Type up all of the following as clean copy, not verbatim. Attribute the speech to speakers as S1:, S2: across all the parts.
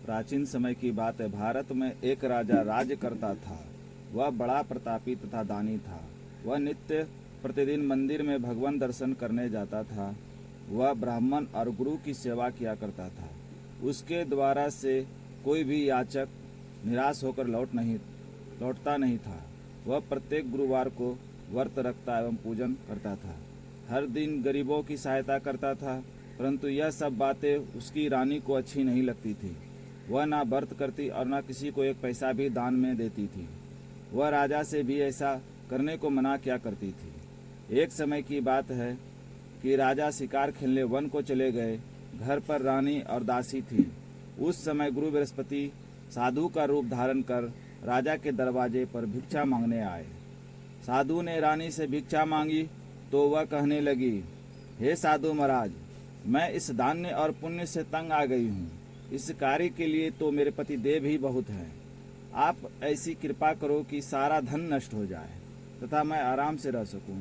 S1: प्राचीन समय की बात है। भारत में एक राजा राज्य करता था। वह बड़ा प्रतापी तथा दानी था। वह नित्य प्रतिदिन मंदिर में भगवान दर्शन करने जाता था। वह ब्राह्मण और गुरु की सेवा किया करता था। उसके द्वारा से कोई भी याचक निराश होकर लौटता नहीं था। वह प्रत्येक गुरुवार को व्रत रखता एवं पूजन करता था। हर दिन गरीबों की सहायता करता था, परंतु यह सब बातें उसकी रानी को अच्छी नहीं लगती थी। वह ना व्रत करती और ना किसी को एक पैसा भी दान में देती थी। वह राजा से भी ऐसा करने को मना किया करती थी। एक समय की बात है कि राजा शिकार खेलने वन को चले गए। घर पर रानी और दासी थी। उस समय गुरु बृहस्पति साधु का रूप धारण कर राजा के दरवाजे पर भिक्षा मांगने आए। साधु ने रानी से भिक्षा मांगी तो वह कहने लगी, हे साधु महाराज, मैं इस दान्य और पुण्य से तंग आ गई हूँ। इस कार्य के लिए तो मेरे पति देव ही बहुत हैं। आप ऐसी कृपा करो कि सारा धन नष्ट हो जाए तथा मैं आराम से रह सकूं।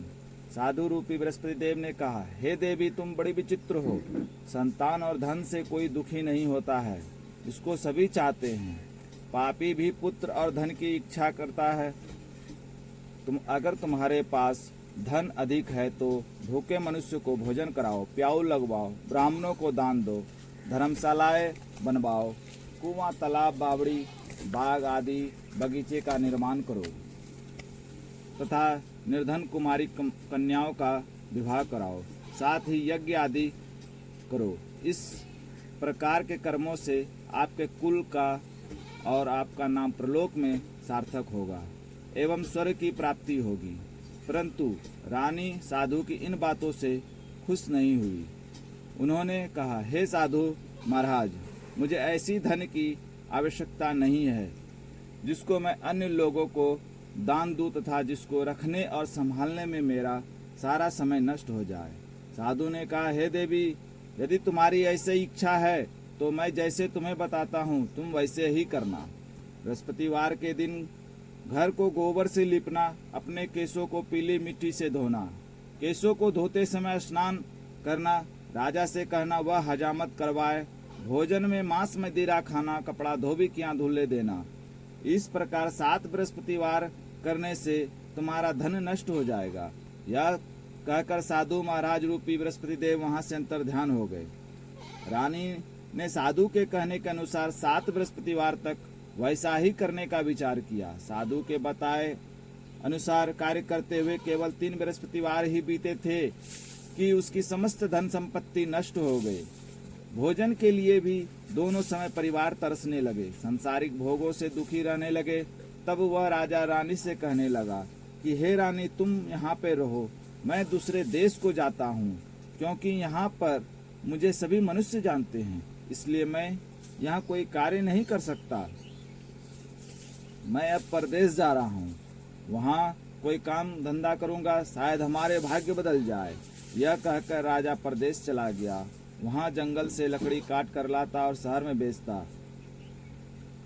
S1: साधु रूपी बृहस्पति देव ने कहा, हे देवी, तुम बड़ी विचित्र हो। संतान और धन से कोई दुखी नहीं होता है, इसको सभी चाहते हैं। पापी भी पुत्र और धन की इच्छा करता है। अगर तुम्हारे पास धन अधिक है तो भूखे मनुष्य को भोजन कराओ, प्याऊ लगवाओ, ब्राह्मणों को दान दो, धर्मशालाएं बनवाओ, कुआं, तालाब, बावड़ी, बाग आदि बगीचे का निर्माण करो तथा निर्धन कुमारी कन्याओं का विवाह कराओ, साथ ही यज्ञ आदि करो। इस प्रकार के कर्मों से आपके कुल का और आपका नाम प्रलोक में सार्थक होगा एवं स्वर्ग की प्राप्ति होगी। परंतु रानी साधु की इन बातों से खुश नहीं हुई। उन्होंने कहा, हे साधु महाराज, मुझे ऐसी धन की आवश्यकता नहीं है जिसको मैं अन्य लोगों को दान दूं तथा जिसको रखने और संभालने में मेरा सारा समय नष्ट हो जाए। साधु ने कहा, हे देवी, यदि तुम्हारी ऐसी इच्छा है तो मैं जैसे तुम्हें बताता हूँ तुम वैसे ही करना। बृहस्पतिवार के दिन घर को गोबर से लिपना, अपने केशों को पीली मिट्टी से धोना, केशों को धोते समय स्नान करना, राजा से कहना वह हजामत करवाए, भोजन में मांस मदिरा खाना, कपड़ा धोबियां धुले देना। इस प्रकार 7 बृहस्पतिवार करने से तुम्हारा धन नष्ट हो जाएगा। यह कहकर साधु महाराज रूपी बृहस्पति देव वहां से अंतर ध्यान हो गए। रानी ने साधु के कहने के अनुसार 7 बृहस्पतिवार तक वैसा ही करने का विचार किया। साधु के बताए अनुसार कार्य करते हुए केवल 3 बृहस्पतिवार ही बीते थे कि उसकी समस्त धन संपत्ति नष्ट हो गई। भोजन के लिए भी दोनों समय परिवार तरसने लगे, सांसारिक भोगों से दुखी रहने लगे। तब वह राजा रानी से कहने लगा कि हे रानी, तुम यहाँ पे रहो, मैं दूसरे देश को जाता हूँ, क्योंकि यहाँ पर मुझे सभी मनुष्य जानते हैं, इसलिए मैं यहाँ कोई कार्य नहीं कर सकता। मैं अब परदेश जा रहा हूँ, वहाँ कोई काम धंधा करूँगा, शायद हमारे भाग्य बदल जाए। यह कहकर राजा परदेश चला गया। वहाँ जंगल से लकड़ी काट कर लाता और शहर में बेचता।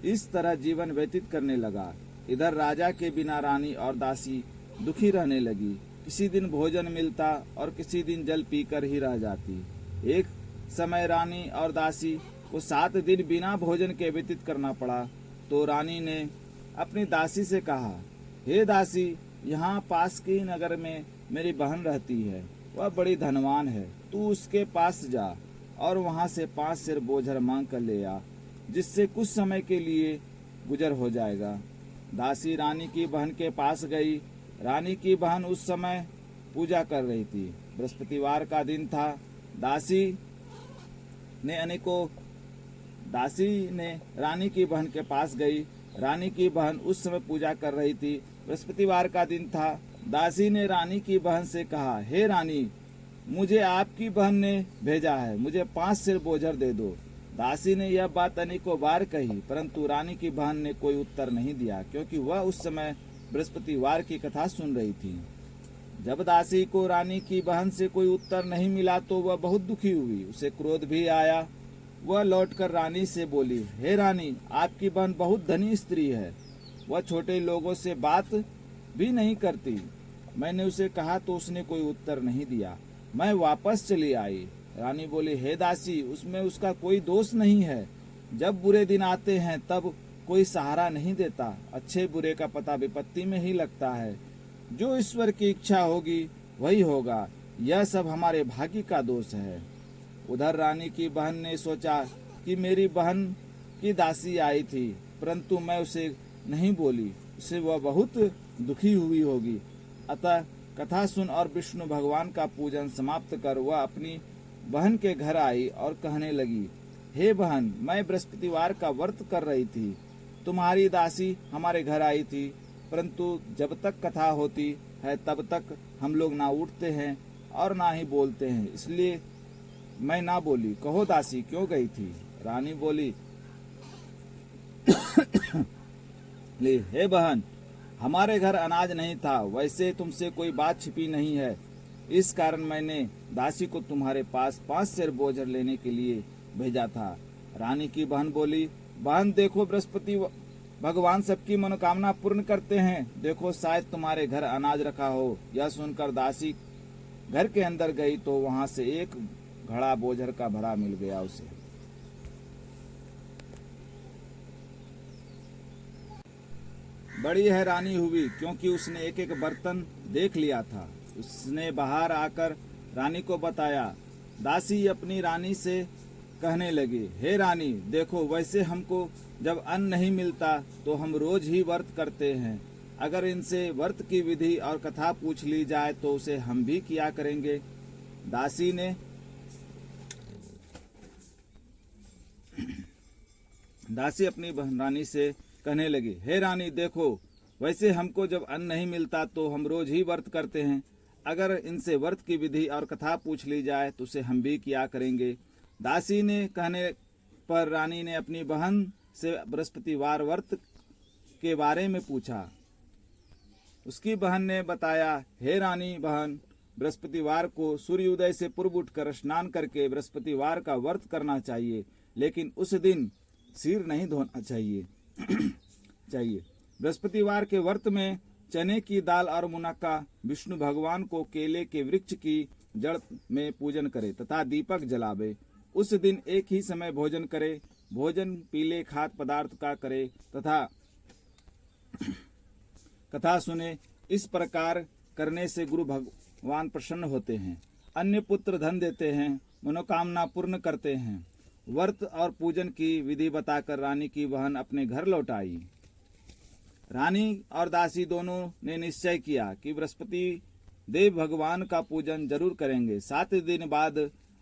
S1: इस तरह जीवन व्यतीत करने लगा। इधर राजा के बिना रानी और दासी दुखी रहने लगी। किसी दिन भोजन मिलता और किसी दिन जल पीकर ही रह जाती। एक समय रानी और दासी को 7 दिन बिना भोजन के व्यतीत करना पड़ा। तो रानी ने अपनी दासी से कहा, हे दासी, यहाँ पास के नगर में मेरी बहन रहती है, वह बड़ी धनवान है, तू उसके पास जा और वहाँ से 5 सेर बोझर मांग कर ले आ, जिससे कुछ समय के लिए गुजर हो जाएगा। दासी रानी की बहन के पास गई। रानी की बहन उस समय पूजा कर रही थी। बृहस्पतिवार का दिन था। दासी ने रानी की बहन के पास गई। रानी की बहन उस समय पूजा कर रही थी। बृहस्पतिवार का दिन था। दासी ने रानी की बहन से कहा, हे रानी, मुझे आपकी बहन ने भेजा है, मुझे 5 सेर बोझर दे दो। दासी ने यह बात अनेकों बार कही, परंतु रानी की बहन ने कोई उत्तर नहीं दिया, क्योंकि वह उस समय बृहस्पतिवार की कथा सुन रही थी। जब दासी को रानी की बहन से कोई उत्तर नहीं मिला तो वह बहुत दुखी हुई। उसे क्रोध भी आया। वह लौटकर रानी से बोली, हे रानी, आपकी बहन बहुत धनी स्त्री है, वह छोटे लोगों से बात भी नहीं करती। मैंने उसे कहा तो उसने कोई उत्तर नहीं दिया। मैं वापस चली आई। रानी बोली, हे दासी, उसमें उसका कोई दोष नहीं है। जब बुरे दिन आते हैं तब कोई सहारा नहीं देता। अच्छे बुरे का पता विपत्ति में ही लगता है। जो ईश्वर की इच्छा होगी वही होगा। यह सब हमारे भाग्य का दोष है। उधर रानी की बहन ने सोचा कि मेरी बहन की दासी आई थी, परंतु मैं उसे नहीं बोली, इससे वह बहुत दुखी हुई होगी। अतः कथा सुन और विष्णु भगवान का पूजन समाप्त कर वह अपनी बहन के घर आई और कहने लगी, हे बहन, मैं बृहस्पतिवार का व्रत कर रही थी। तुम्हारी दासी हमारे घर आई थी, परंतु जब तक कथा होती है तब तक हम लोग ना उठते हैं और ना ही बोलते हैं, इसलिए मैं ना बोली। कहो दासी क्यों गई थी? रानी बोली, हे बहन, हमारे घर अनाज नहीं था, वैसे तुमसे कोई बात छिपी नहीं है। इस कारण मैंने दासी को तुम्हारे पास 5 सेर बोझ लेने के लिए भेजा था। रानी की बहन बोली, बहन देखो, बृहस्पति भगवान सबकी मनोकामना पूर्ण करते हैं। देखो शायद तुम्हारे घर अनाज रखा हो। यह सुनकर दासी घर के अंदर गई तो वहां से एक घड़ा बोझर का भरा मिल गया उसे। बड़ी हैरानी हुई क्योंकि उसने एक एक बर्तन देख लिया था। उसने बाहर आकर रानी को बताया। दासी अपनी रानी से कहने लगी, हे रानी, देखो, वैसे हमको जब अन्न नहीं मिलता तो हम रोज ही व्रत करते हैं। अगर इनसे व्रत की विधि और कथा पूछ ली जाए तो उसे हम भी किया करेंगे। दासी अपनी रानी से कहने लगी, हे रानी, देखो, वैसे हमको जब अन्न नहीं मिलता तो हम रोज ही व्रत करते हैं। अगर इनसे व्रत की विधि और कथा पूछ ली जाए तो उसे हम भी किया करेंगे। दासी ने कहने पर रानी ने अपनी बहन से बृहस्पतिवार व्रत के बारे में पूछा। उसकी बहन ने बताया, हे रानी बहन, बृहस्पतिवार को सूर्योदय से पूर्व उठकर स्नान करके बृहस्पतिवार का व्रत करना चाहिए, लेकिन उस दिन सिर नहीं धोना चाहिए। बृहस्पतिवार के व्रत में चने की दाल और मुनक्का, विष्णु भगवान को केले के वृक्ष की जड़ में पूजन करे तथा दीपक जलावे। उस दिन एक ही समय भोजन करे। भोजन पीले खाद्य पदार्थ का करे तथा कथा सुने। इस प्रकार करने से गुरु भगवान प्रसन्न होते हैं, अन्य पुत्र धन देते हैं, मनोकामना पूर्ण करते हैं। व्रत और पूजन की विधि बताकर रानी की बहन अपने घर लौट आई। रानी और दासी दोनों ने निश्चय किया कि बृहस्पति देव भगवान का पूजन जरूर करेंगे। 7 दिन बाद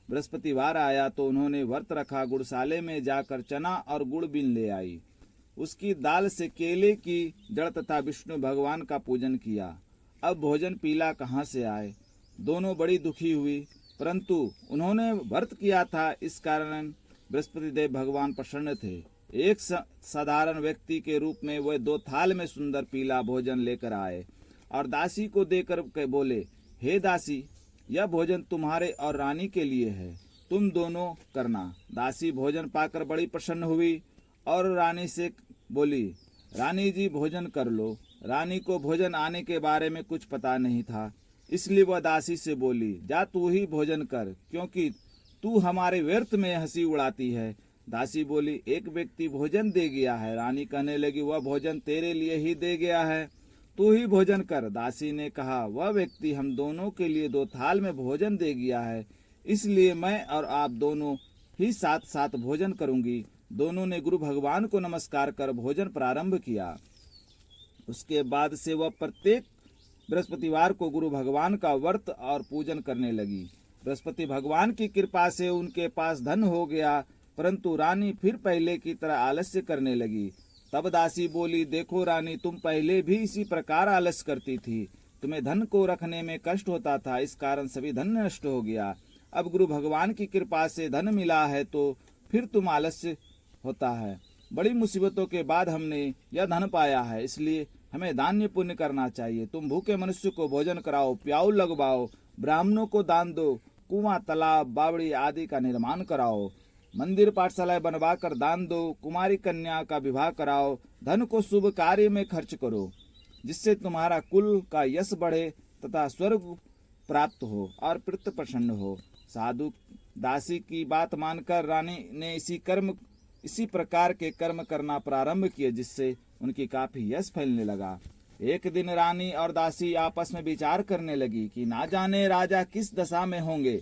S1: बृहस्पतिवार आया तो उन्होंने व्रत रखा। गुड़शाले में जाकर चना और गुड़ बीन ले आई। उसकी दाल से केले की जड़ तथा विष्णु भगवान का पूजन किया। अब भोजन पीला कहाँ से आए? दोनों बड़ी दुखी हुई, परंतु उन्होंने व्रत किया था, इस कारण बृहस्पति देव भगवान प्रसन्न थे। एक साधारण व्यक्ति के रूप में वह 2 थाल में सुंदर पीला भोजन लेकर आए और दासी को देकर बोले, हे दासी, यह भोजन तुम्हारे और रानी के लिए है, तुम दोनों करना। दासी भोजन पाकर बड़ी प्रसन्न हुई और रानी से बोली, रानी जी भोजन कर लो। रानी को भोजन आने के बारे में कुछ पता नहीं था, इसलिए वह दासी से बोली, जा तू ही भोजन कर, क्योंकि तू हमारे व्यर्थ में हंसी उड़ाती है। दासी बोली, एक व्यक्ति भोजन दे गया है। रानी कहने लगी, वह भोजन तेरे लिए ही दे गया है, तू ही भोजन कर। दासी ने कहा, वह व्यक्ति हम दोनों के लिए 2 थाल में भोजन दे गया है, इसलिए मैं और आप दोनों ही साथ साथ भोजन करूंगी। दोनों ने गुरु भगवान को नमस्कार कर भोजन प्रारंभ किया। उसके बाद से वह प्रत्येक बृहस्पतिवार को गुरु भगवान का व्रत और पूजन करने लगी। बृहस्पति भगवान की कृपा से उनके पास धन हो गया, परंतु रानी फिर पहले की तरह आलस्य करने लगी। तब दासी बोली, देखो रानी, तुम पहले भी इसी प्रकार आलस्य करती थी। तुम्हें धन को रखने में कष्ट होता था, इस कारण सभी धन नष्ट हो गया। अब गुरु भगवान की कृपा से धन मिला है तो फिर तुम आलस्य होता है। बड़ी मुसीबतों के बाद हमने यह धन पाया है, इसलिए हमें दान्य पुण्य करना चाहिए। तुम भूखे मनुष्य को भोजन कराओ, प्याऊ लगवाओ, ब्राह्मणों को दान दो, कुआं, तालाब, बावड़ी आदि का निर्माण कराओ, मंदिर पाठशालाएं बनवा कर दान दो, कुमारी कन्या का विवाह कराओ, धन को शुभ कार्य में खर्च करो, जिससे तुम्हारा कुल का यश बढ़े तथा स्वर्ग प्राप्त हो और पितृ प्रसन्न हो। साधु दासी की बात मानकर रानी ने इसी कर्म इसी प्रकार के कर्म करना प्रारंभ किए, जिससे उनकी काफी यश फैलने लगा। एक दिन रानी और दासी आपस में विचार करने लगी कि ना जाने राजा किस दशा में होंगे,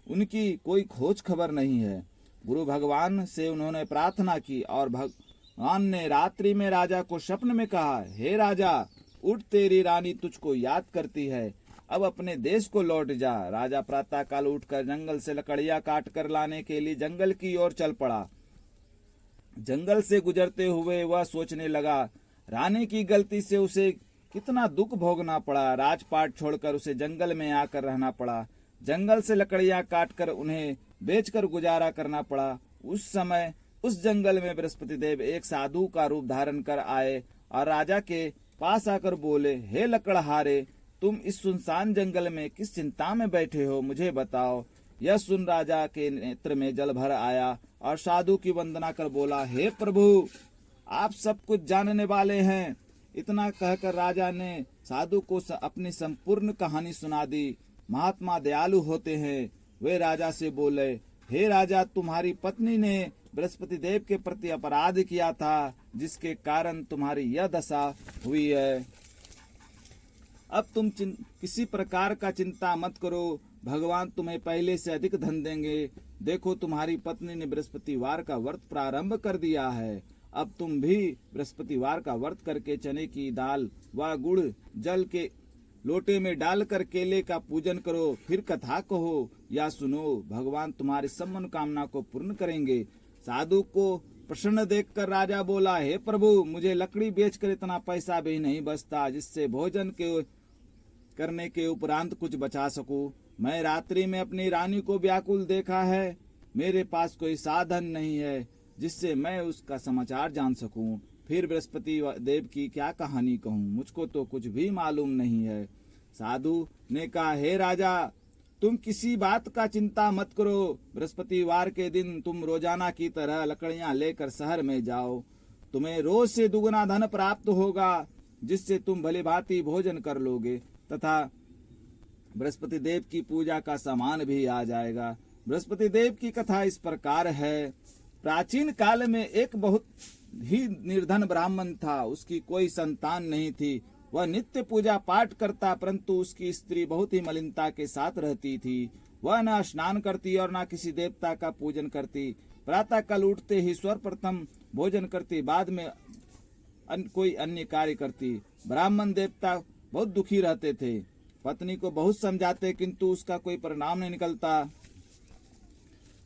S1: उनकी कोई खोज खबर नहीं है। गुरु भगवान से उन्होंने प्रार्थना की और भगवान ने रात्रि में राजा को स्वप्न में कहा, हे राजा, उठ, तेरी रानी तुझको याद करती है, अब अपने देश को लौट जा। राजा प्रातःकाल उठकर जंगल से लकड़ियां काट कर लाने के लिए जंगल की ओर चल पड़ा। जंगल से गुजरते हुए वह सोचने लगा, रानी की गलती से उसे कितना दुख भोगना पड़ा। राजपाट छोड़कर उसे जंगल में आकर रहना पड़ा। जंगल से लकड़ियां काटकर उन्हें बेचकर गुजारा करना पड़ा। उस समय उस जंगल में बृहस्पति देव एक साधु का रूप धारण कर आए और राजा के पास आकर बोले, हे लकड़हारे, तुम इस सुनसान जंगल में किस चिंता में बैठे हो, मुझे बताओ। यह सुन राजा के नेत्र में जल भर आया और साधु की वंदना कर बोला, हे प्रभु, आप सब कुछ जानने वाले हैं। इतना कहकर राजा ने साधु को अपनी संपूर्ण कहानी सुना दी। महात्मा दयालु होते हैं। वे राजा से बोले, हे राजा, तुम्हारी पत्नी ने बृहस्पति देव के प्रति अपराध किया था, जिसके कारण तुम्हारी यह दशा हुई है। अब तुम किसी प्रकार का चिंता मत करो, भगवान तुम्हें पहले से अधिक धन देंगे। देखो, तुम्हारी पत्नी ने बृहस्पतिवार का व्रत प्रारंभ कर दिया है। अब तुम भी बृहस्पतिवार का व्रत करके चने की दाल व गुड़ जल के लोटे में डालकर केले का पूजन करो, फिर कथा कहो या सुनो, भगवान तुम्हारी सब मनोकामना को पूर्ण करेंगे। साधु को प्रसन्न देखकर राजा बोला, हे प्रभु, मुझे लकड़ी बेचकर इतना पैसा भी नहीं बचता जिससे भोजन के करने के उपरांत कुछ बचा सकूं। मैं रात्रि में अपनी रानी को व्याकुल देखा है। मेरे पास कोई साधन नहीं है जिससे मैं उसका समाचार जान सकूं। फिर बृहस्पति देव की क्या कहानी कहूं, मुझको तो कुछ भी मालूम नहीं है। साधु ने कहा, हे राजा, तुम किसी बात का चिंता मत करो। बृहस्पतिवार के दिन तुम रोजाना की तरह लकड़ियां लेकर शहर में जाओ। तुम्हें रोज से दुगना धन प्राप्त होगा, जिससे तुम भली भांति भोजन कर लोगे तथा बृहस्पति देव की पूजा का सामान भी आ जाएगा। बृहस्पति देव की कथा इस प्रकार है। प्राचीन काल में एक बहुत ही निर्धन ब्राह्मण था। उसकी कोई संतान नहीं थी। वह नित्य पूजा पाठ करता, परंतु उसकी स्त्री बहुत ही मलिनता के साथ रहती थी। वह न स्नान करती और न किसी देवता का पूजन करती। प्रातः काल उठते ही सर्वप्रथम भोजन करती, बाद में कोई अन्य कार्य करती। ब्राह्मण देवता बहुत दुखी रहते थे। पत्नी को बहुत समझाते, किंतु उसका कोई परिणाम नहीं निकलता।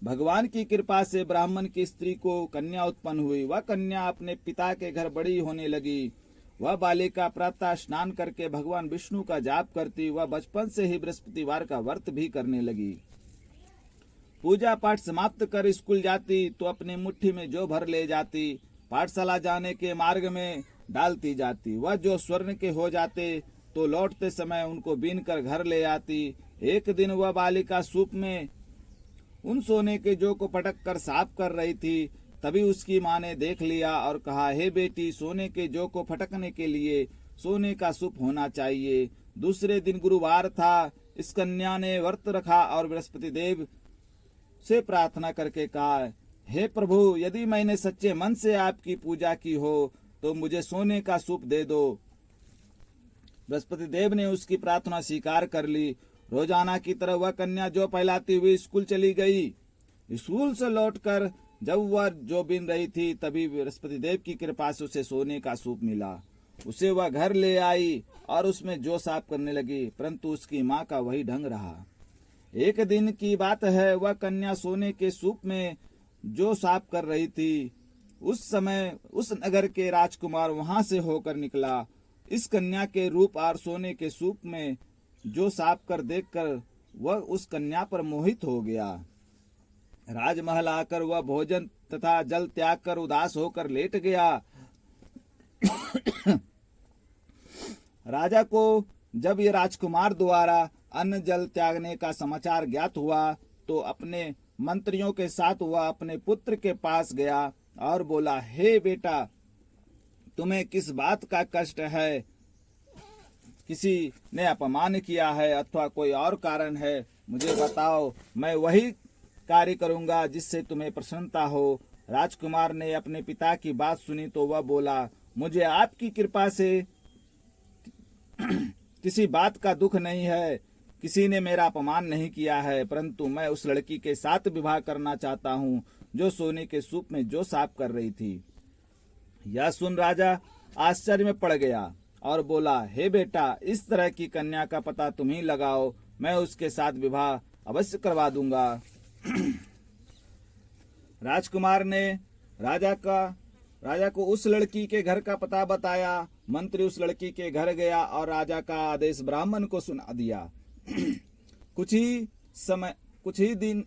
S1: भगवान की कृपा से ब्राह्मण की स्त्री को कन्या उत्पन्न हुई। वह कन्या अपने पिता के घर बड़ी होने लगी। वह बालिका प्रातः स्नान करके भगवान विष्णु का जाप करती। वह बचपन से ही बृहस्पतिवार का व्रत भी करने लगी। पूजा पाठ समाप्त कर स्कूल जाती तो अपनी मुट्ठी में जो भर ले जाती, पाठशाला जाने के मार्ग में डालती जाती। वह जो स्वर्ण के हो जाते तो लौटते समय उनको बीन कर घर ले आती। एक दिन वह बालिका सूप में उन सोने के जौ को पटक कर साफ कर रही थी। तभी उसकी माँ ने देख लिया और कहा, हे बेटी, सोने के जौ को फटकने के लिए सोने का सूप होना चाहिए। दूसरे दिन गुरुवार था। इस कन्या ने व्रत रखा और बृहस्पति देव से प्रार्थना करके कहा, हे प्रभु, यदि मैंने सच्चे मन से आपकी पूजा की हो तो मुझे सोने का सूप दे दो। बृहस्पति देव ने उसकी प्रार्थना स्वीकार कर ली। रोजाना की तरह वह कन्या जौ फैलाती हुई स्कूल चली गई। स्कूल से लौटकर जब वह जौ बीन रही थी, तभी बृहस्पति देव की कृपा से उसे सोने का सूप मिला। उसे वह घर ले आई और उसमें जौ साफ करने लगी, परंतु उसकी माँ का वही ढंग रहा। एक दिन की बात है, वह कन्या सोने के सूप में जौ साफ कर रही थी। उस समय उस नगर के राजकुमार वहां से होकर निकला। इस कन्या के रूप और सोने के सूप में जो साफ कर देखकर वह उस कन्या पर मोहित हो गया। राजमहल आकर वह भोजन तथा जल त्याग कर उदास होकर लेट गया। राजा को जब ये राजकुमार द्वारा अन्न जल त्यागने का समाचार ज्ञात हुआ तो अपने मंत्रियों के साथ वह अपने पुत्र के पास गया और बोला, हे बेटा, तुम्हें किस बात का कष्ट है? किसी ने अपमान किया है अथवा कोई और कारण है? मुझे बताओ, मैं वही कार्य करूंगा जिससे तुम्हें प्रसन्नता हो। राजकुमार ने अपने पिता की बात सुनी तो वह बोला, मुझे आपकी कृपा से किसी बात का दुख नहीं है। किसी ने मेरा अपमान नहीं किया है, परंतु मैं उस लड़की के साथ विवाह करना चाहता हूँ जो सोने के सूप में जो साफ कर रही थी। यह सुन राजा आश्चर्य में पड़ गया और बोला, हे बेटा, इस तरह की कन्या का पता तुम ही लगाओ, मैं उसके साथ विवाह अवश्य करवा दूंगा। राजकुमार ने राजा को उस लड़की के घर का पता बताया। मंत्री उस लड़की के घर गया और राजा का आदेश ब्राह्मण को सुना दिया। कुछ ही दिन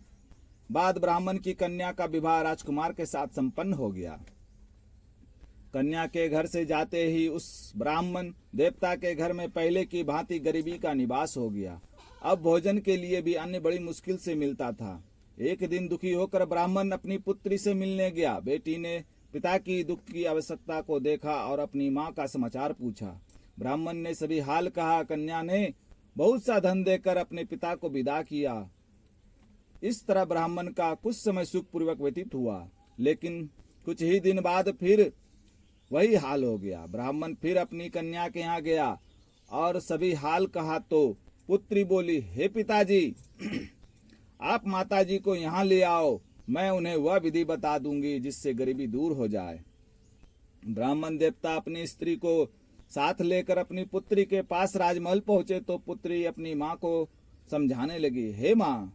S1: बाद ब्राह्मण की कन्या का विवाह राजकुमार के साथ संपन्न हो गया। कन्या के घर से जाते ही उस ब्राह्मण देवता के घर में पहले की भांति गरीबी का निवास हो गया। अब भोजन के लिए भी अन्न बड़ी मुश्किल से मिलता था। एक दिन दुखी होकर ब्राह्मण अपनी पुत्री से मिलने गया। बेटी ने पिता की दुख की आवश्यकता को देखा और अपनी माँ का समाचार पूछा। ब्राह्मण ने सभी हाल कहा। कन्या ने बहुत सा धन देकर अपने पिता को विदा किया। इस तरह ब्राह्मण का कुछ समय सुखपूर्वक व्यतीत हुआ, लेकिन कुछ ही दिन बाद फिर वही हाल हो गया। ब्राह्मण फिर अपनी कन्या के यहाँ गया और सभी हाल कहा तो पुत्री बोली, हे पिताजी, आप माताजी को यहाँ ले आओ, मैं उन्हें वह विधि बता दूंगी जिससे गरीबी दूर हो जाए। ब्राह्मण देवता अपनी स्त्री को साथ लेकर अपनी पुत्री के पास राजमहल पहुंचे तो पुत्री अपनी माँ को समझाने लगी, हे माँ,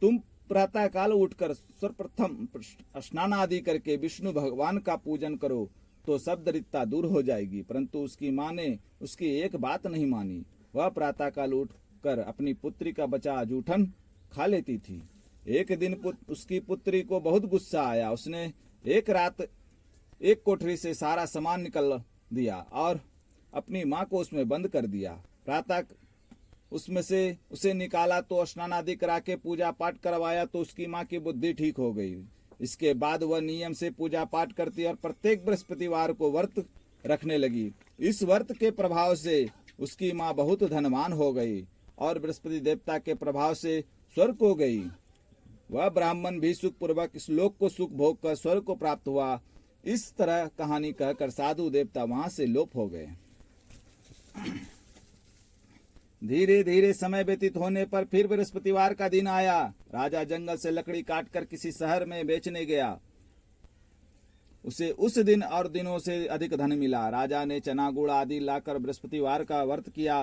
S1: तुम प्रातः काल उठकर सर्वप्रथम स्नान आदि करके विष्णु भगवान का पूजन करो तो सब दरिद्रता दूर हो जाएगी। परंतु उसकी माँ ने उसकी एक बात नहीं मानी। वह प्रातः काल उठकर अपनी पुत्री का बचा जूठन खा लेती थी। एक दिन उसकी पुत्री को बहुत गुस्सा आया। उसने एक रात एक कोठरी से सारा सामान निकल दिया और अपनी माँ को उसमें बंद कर दिया। प्रातः उसमें से उसे निकाला तो स्नान आदि करा के पूजा पाठ करवाया तो उसकी माँ की बुद्धि ठीक हो गई। इसके बाद वह नियम से पूजा पाठ करती और प्रत्येक बृहस्पतिवार को व्रत रखने लगी। इस व्रत के प्रभाव से उसकी माँ बहुत धनवान हो गई और बृहस्पति देवता के प्रभाव से स्वर्ग को गई। वह ब्राह्मण भी सुखपूर्वक इस लोक को सुख भोग कर स्वर्ग को प्राप्त हुआ। इस तरह कहानी कहकर साधु देवता वहां से लोप हो गए। धीरे धीरे समय व्यतीत होने पर फिर बृहस्पतिवार का दिन आया। राजा जंगल से लकड़ी काटकर किसी शहर में बेचने गया। उसे उस दिन और दिनों से अधिक धन मिला। राजा ने चना गुड़ आदि लाकर बृहस्पतिवार का व्रत किया।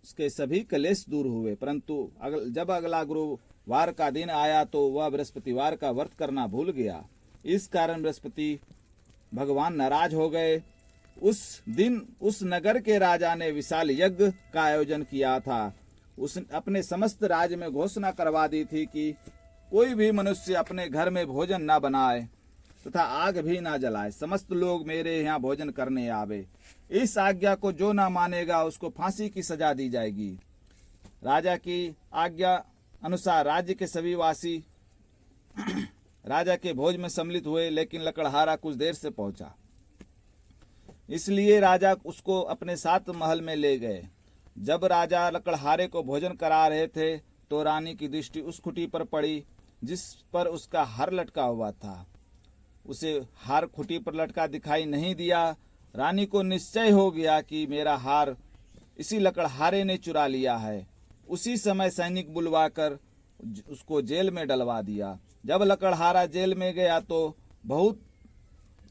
S1: उसके सभी कलेश दूर हुए। परंतु जब अगला गुरुवार का दिन आया तो वह बृहस्पतिवार का व्रत करना भूल गया। इस कारण बृहस्पति भगवान नाराज हो गए। उस दिन उस नगर के राजा ने विशाल यज्ञ का आयोजन किया था। उसने अपने समस्त राज्य में घोषणा करवा दी थी कि कोई भी मनुष्य अपने घर में भोजन न बनाए तथा आग भी न जलाए। समस्त लोग मेरे यहाँ भोजन करने आवे। इस आज्ञा को जो न मानेगा उसको फांसी की सजा दी जाएगी। राजा की आज्ञा अनुसार राज्य के सभी वासी राजा के भोज में सम्मिलित हुए, लेकिन लकड़हारा कुछ देर से पहुंचा। इसलिए राजा उसको अपने साथ महल में ले गए। जब राजा लकड़हारे को भोजन करा रहे थे तो रानी की दृष्टि उस खुटी पर पड़ी जिस पर उसका हार लटका हुआ था। उसे हार खुटी पर लटका दिखाई नहीं दिया। रानी को निश्चय हो गया कि मेरा हार इसी लकड़हारे ने चुरा लिया है। उसी समय सैनिक बुलवाकर उसको जेल में डलवा दिया। जब लकड़हारा जेल में गया तो बहुत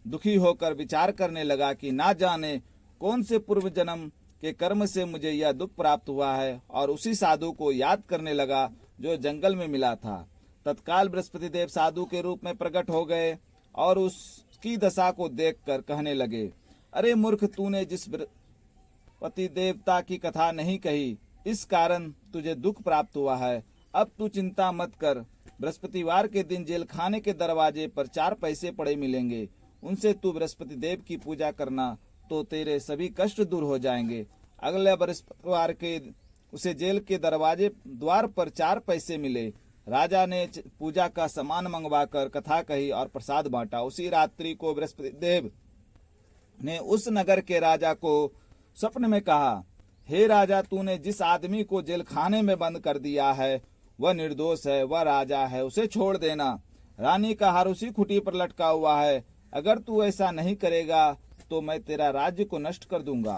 S1: दुखी होकर विचार करने लगा कि ना जाने कौन से पूर्व जन्म के कर्म से मुझे यह दुख प्राप्त हुआ है, और उसी साधु को याद करने लगा जो जंगल में मिला था। तत्काल बृहस्पति देव साधु के रूप में प्रकट हो गए और उसकी दशा को देखकर कहने लगे, अरे मूर्ख, तूने जिस बृहस्पति देवता की कथा नहीं कही, इस कारण तुझे दुख प्राप्त हुआ है। अब तू चिंता मत कर। बृहस्पतिवार के दिन जेल खाने के दरवाजे पर 4 पैसे पड़े मिलेंगे। उनसे तू बृहस्पति देव की पूजा करना तो तेरे सभी कष्ट दूर हो जाएंगे। अगले बृहस्पतिवार के उसे जेल के दरवाजे द्वार पर 4 पैसे मिले। राजा ने पूजा का सामान मंगवाकर कथा कही और प्रसाद बांटा। उसी रात्रि को बृहस्पति देव ने उस नगर के राजा को स्वप्न में कहा, हे राजा, तूने जिस आदमी को जेल खाने में बंद कर दिया है वह निर्दोष है, वह राजा है, उसे छोड़ देना। रानी का हार उसी खूंटी पर लटका हुआ है। अगर तू ऐसा नहीं करेगा तो मैं तेरा राज्य को नष्ट कर दूंगा।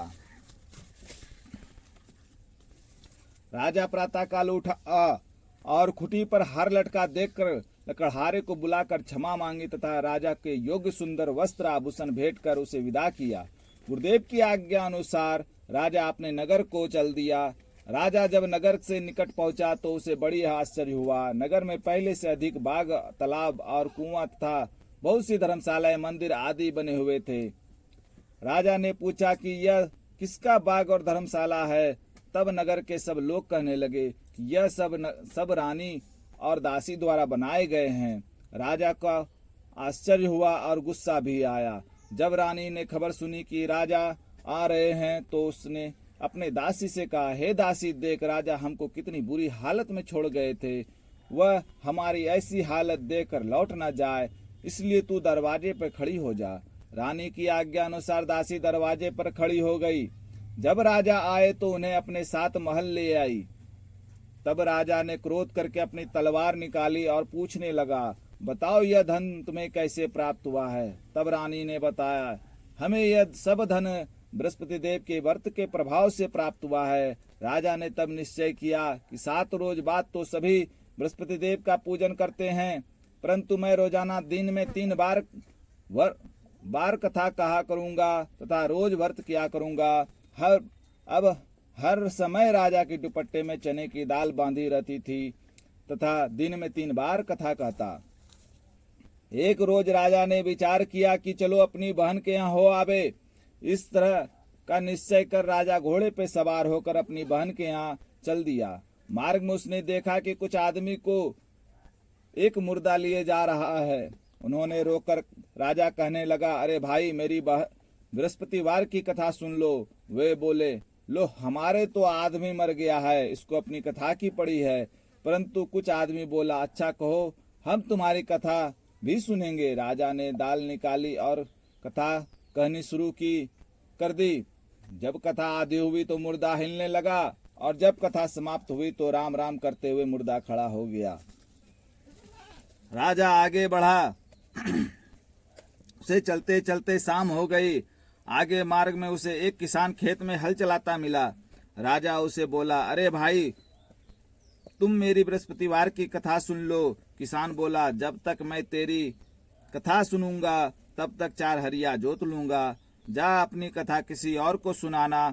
S1: राजा प्रातःकाल उठा और खूंटी पर हार लटका देखकर लकड़हारे को बुलाकर क्षमा मांगी तथा राजा के योग्य सुंदर वस्त्र आभूषण भेंट कर उसे विदा किया। गुरुदेव की आज्ञा अनुसार राजा अपने नगर को चल दिया। राजा जब नगर से निकट पहुंचा तो उसे बड़ी आश्चर्य हुआ। नगर में पहले से अधिक बाग, तालाब और कुआं तथा बहुत सी धर्मशालाएं, मंदिर आदि बने हुए थे। राजा ने पूछा कि यह किसका बाग और धर्मशाला है। तब नगर के सब लोग कहने लगे कि यह सब रानी और दासी द्वारा बनाए गए हैं। राजा का आश्चर्य हुआ और गुस्सा भी आया। जब रानी ने खबर सुनी कि राजा आ रहे हैं तो उसने अपने दासी से कहा, हे दासी, देख राजा हमको कितनी बुरी हालत में छोड़ गए थे। वह हमारी ऐसी हालत देखकर लौट न जाए, इसलिए तू दरवाजे पर खड़ी हो जा। रानी की आज्ञा अनुसार दासी दरवाजे पर खड़ी हो गई। जब राजा आए तो उन्हें अपने साथ महल ले आई। तब राजा ने क्रोध करके अपनी तलवार निकाली और पूछने लगा, बताओ यह धन तुम्हें कैसे प्राप्त हुआ है। तब रानी ने बताया, हमें यह सब धन बृहस्पति देव के व्रत के प्रभाव से प्राप्त हुआ है। राजा ने तब निश्चय किया कि 7 रोज बाद तो सभी बृहस्पति देव का पूजन करते हैं, परंतु मैं रोजाना दिन में 3 बार कथा कहा करूंगा तथा रोज व्रत किया करूंगा। हर समय राजा के दुपट्टे में चने की दाल बांधी रहती थी तथा दिन में 3 बार कथा कहता। एक रोज राजा ने विचार किया कि चलो अपनी बहन के यहाँ हो आवे। इस तरह का निश्चय कर राजा घोड़े पे सवार होकर अपनी बहन के यहाँ चल दिया। मार्ग में उसने देखा कि कुछ आदमी को एक मुर्दा लिए जा रहा है। उन्होंने रोककर राजा कहने लगा, अरे भाई, मेरी बृहस्पतिवार की कथा सुन लो। वे बोले, लो, हमारे तो आदमी मर गया है, इसको अपनी कथा की पड़ी है। परंतु कुछ आदमी बोला, अच्छा कहो, हम तुम्हारी कथा भी सुनेंगे। राजा ने दाल निकाली और कथा कहनी शुरू कर दी। जब कथा आधी हुई तो मुर्दा हिलने लगा और जब कथा समाप्त हुई तो राम राम करते हुए मुर्दा खड़ा हो गया। राजा आगे बढ़ा। उसे चलते चलते शाम हो गई। आगे मार्ग में उसे एक किसान खेत में हल चलाता मिला। राजा उसे बोला, अरे भाई, तुम मेरी बृहस्पतिवार की कथा सुन लो। किसान बोला, जब तक मैं तेरी कथा सुनूंगा तब तक 4 हरिया जोत लूंगा। जा अपनी कथा किसी और को सुनाना।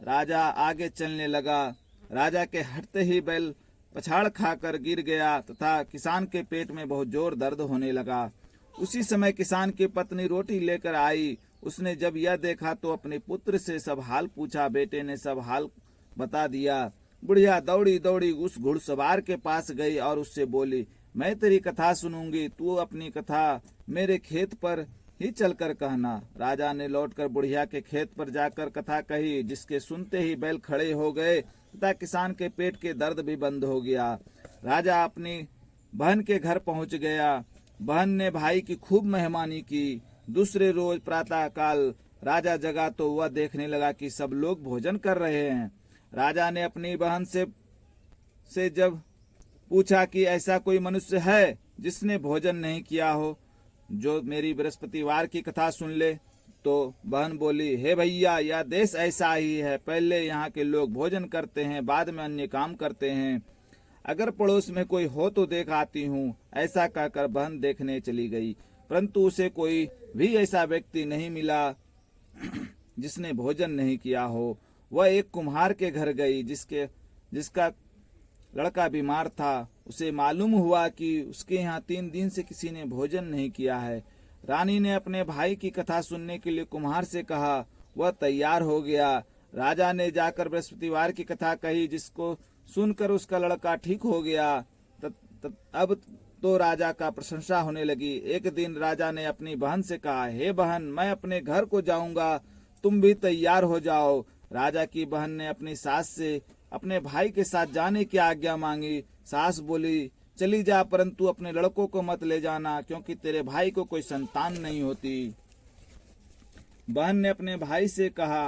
S1: राजा आगे चलने लगा। राजा के हटते ही बैल पछाड़ खाकर गिर गया तथा किसान के पेट में बहुत जोर दर्द होने लगा। उसी समय किसान की पत्नी रोटी लेकर आई। उसने जब यह देखा तो अपने पुत्र से सब हाल पूछा। बेटे ने सब हाल बता दिया। बुढ़िया दौड़ी दौड़ी उस घुड़सवार के पास गई और उससे बोली, मैं तेरी कथा सुनूंगी, तू अपनी कथा मेरे खेत पर ही चलकर कहना। राजा ने लौटकर बुढ़िया के खेत पर जाकर कथा कही, जिसके सुनते ही बैल खड़े हो गए तथा किसान के पेट के दर्द भी बंद हो गया। राजा अपनी बहन के घर पहुंच गया। बहन ने भाई की खूब मेहमानी की। दूसरे रोज प्रातः काल राजा जगा तो वह देखने लगा कि सब लोग भोजन कर रहे हैं। राजा ने अपनी बहन से जब पूछा कि ऐसा कोई मनुष्य है जिसने भोजन नहीं किया हो, जो मेरी बृहस्पतिवार की कथा सुन ले। तो बहन बोली, हे भैया, यह देश ऐसा ही है, पहले यहाँ के लोग भोजन करते हैं, बाद में अन्य काम करते हैं। अगर पड़ोस में कोई हो तो देख आती हूँ। ऐसा कहकर बहन देखने चली गई, परंतु उसे कोई भी ऐसा व्यक्ति नहीं मिला जिसने भोजन नहीं किया हो। वह एक कुम्हार के घर गई जिसका लड़का बीमार था। उसे मालूम हुआ कि उसके यहाँ 3 दिन से किसी ने भोजन नहीं किया है। रानी ने अपने भाई की कथा सुनने के लिए कुम्हार से कहा। वह तैयार हो गया। राजा ने जाकर बृहस्पतिवार की कथा कही, जिसको सुनकर उसका लड़का ठीक हो गया। अब तो राजा का प्रशंसा होने लगी। एक दिन राजा ने अपनी बहन से कहा, हे बहन, मैं अपने घर को जाऊंगा, तुम भी तैयार हो जाओ। राजा की बहन ने अपनी सास से अपने भाई के साथ जाने की आज्ञा मांगी। सास बोली, चली जा, परंतु अपने लड़कों को मत ले जाना, क्योंकि तेरे भाई को कोई संतान नहीं होती। बहन ने अपने भाई से कहा,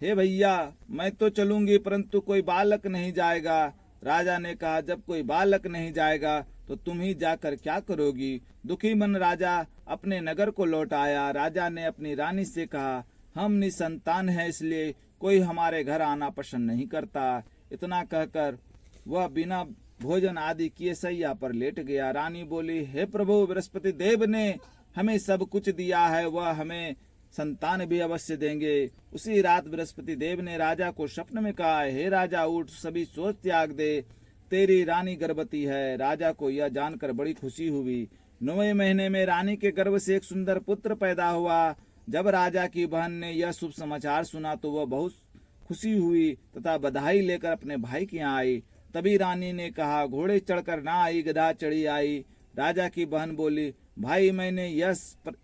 S1: हे भैया, मैं तो चलूंगी, परंतु कोई बालक नहीं जाएगा। राजा ने कहा, जब कोई बालक नहीं जाएगा तो तुम ही जाकर क्या करोगी। दुखी मन राजा अपने नगर को लौट आया। राजा ने अपनी रानी से कहा, हम निसंतान हैं, इसलिए कोई हमारे घर आना पसंद नहीं करता। इतना कहकर वह बिना भोजन आदि किए सैया पर लेट गया। रानी बोली, हे प्रभु, बृहस्पति देव ने हमें सब कुछ दिया है, वह हमें संतान भी अवश्य देंगे। उसी रात बृहस्पति देव ने राजा को स्वप्न में कहा, हे राजा, उठ, सभी सोच त्याग दे, तेरी रानी गर्भवती है। राजा को यह जानकर बड़ी खुशी हुई। 9वें महीने में रानी के गर्भ से एक सुंदर पुत्र पैदा हुआ। जब राजा की बहन ने यह शुभ समाचार सुना तो वह बहुत खुशी हुई तथा बधाई लेकर अपने भाई के यहाँ आई। तभी रानी ने कहा, घोड़े चढ़कर ना आई, गधा चढ़ी आई। राजा की बहन बोली, भाई, मैंने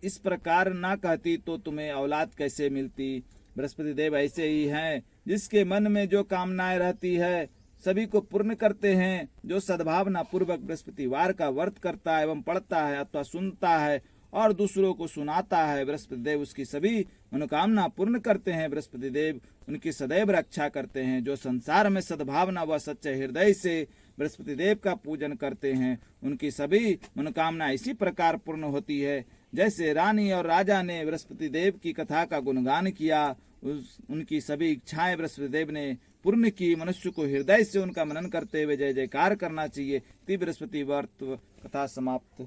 S1: इस प्रकार ना कहती तो तुम्हें औलाद कैसे मिलती। बृहस्पति देव ऐसे ही हैं, जिसके मन में जो कामनाएं रहती है सभी को पूर्ण करते हैं। जो सद्भावना पूर्वक बृहस्पतिवार का व्रत करता है एवं पढ़ता है अथवा सुनता है और दूसरों को सुनाता है, बृहस्पति देव उसकी सभी मनोकामना पूर्ण करते हैं। बृहस्पति देव उनकी सदैव रक्षा करते हैं। जो संसार में सद्भावना व सच्चे हृदय से बृहस्पति देव का पूजन करते हैं, उनकी सभी मनोकामना इसी प्रकार पूर्ण होती है। जैसे रानी और राजा ने बृहस्पति देव की कथा का गुणगान किया, उनकी सभी इच्छाएं बृहस्पति देव ने पूर्ण की। मनुष्य को हृदय से उनका मनन करते हुए जय जयकार करना चाहिए। बृहस्पति व्रत कथा समाप्त।